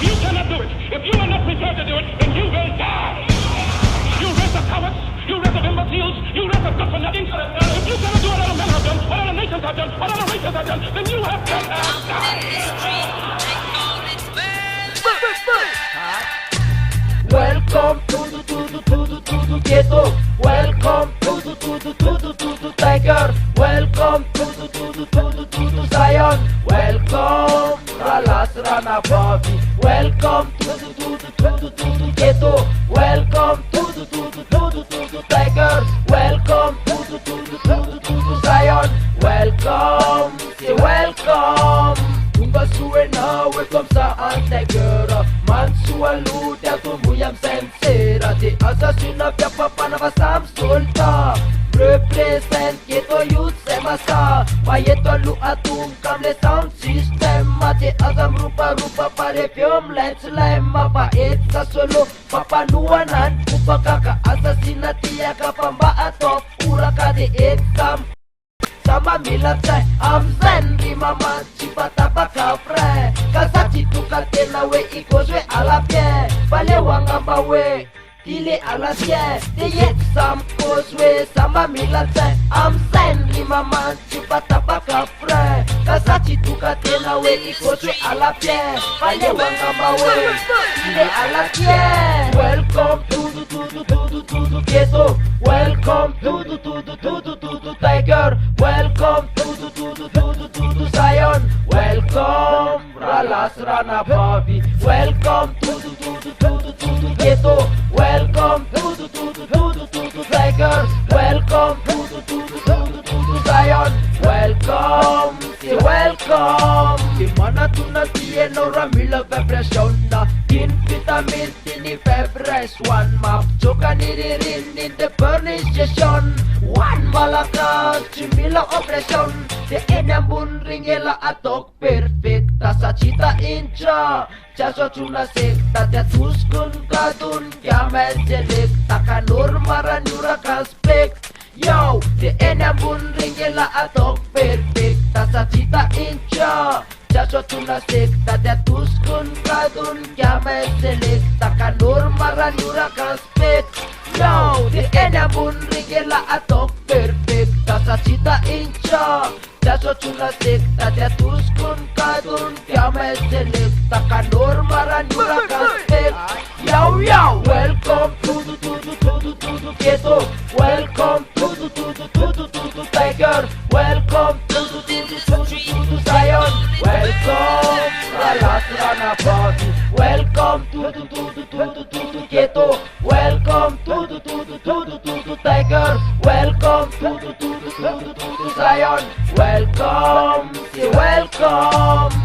You cannot do it. If you are not prepared to do it, then you will die. You race of cowards, you race of imbeciles, you race of good for nothing. If you cannot do what other men have done, what other nations have done, what other races have done, then you have to die. Welcome to ghetto. Welcome to tiger. Welcome to Zion. Welcome Ralas Rana Bobby. Welcome to ghetto. Welcome to tiger. Welcome to Zion. Welcome, say welcome. Tumba suena, welcome sa antegera. Mansua luda tumuyam sensera. The assassina pia papa na vasam sulta. Represent ghetto youth semasa. Payeto lu atum kamle sound system. Mate azam rupa pare film let's lema. Pa etsa solo papa nuanan. Upakaka assassina tia kapamba atop. Uraka de exam. Sama milatay amzen di mama chipata baka fre kasati tukatena we ikozwe alapie pale wangamba we tile alapie de yet sam kozwe sama milatay amzen di mama chipata baka fre kasati tukatena we ikozwe alapie pale wangamba we tile alapie. Welcome to ghetto. Welcome to tiger. Welcome to Zion. Welcome Ralas Rana Bobby. Welcome to ghetto. Welcome to tiger. Welcome to Zion. Welcome, say welcome. Dimana tunatie nora mila vibration na tin vitamin tini febres one map joka niririn in the burning session one malaka chimila operation the enambun ringela atok perfecta sa cita incha chaso chuna sekta te tuskun kadun kya menjelik takanur maranyura kaspek. Yo, the enambun ringela atok perfecta sa cita incha chaso chuna sekta te tuskun kadun kya menjelik takanur maranyura kaspek. Yo, the enambun ringela atok perfecta sa cita incha chaso chuna sekta te tuskun kadun kya menjelik takanur maranyura kaspek. Yo, welcome to ghetto. Welcome to tiger. Welcome to Zion. Welcome Ralas Rana Bobby. Welcome to ghetto. Welcome to tiger. Welcome to Zion. Welcome, say welcome.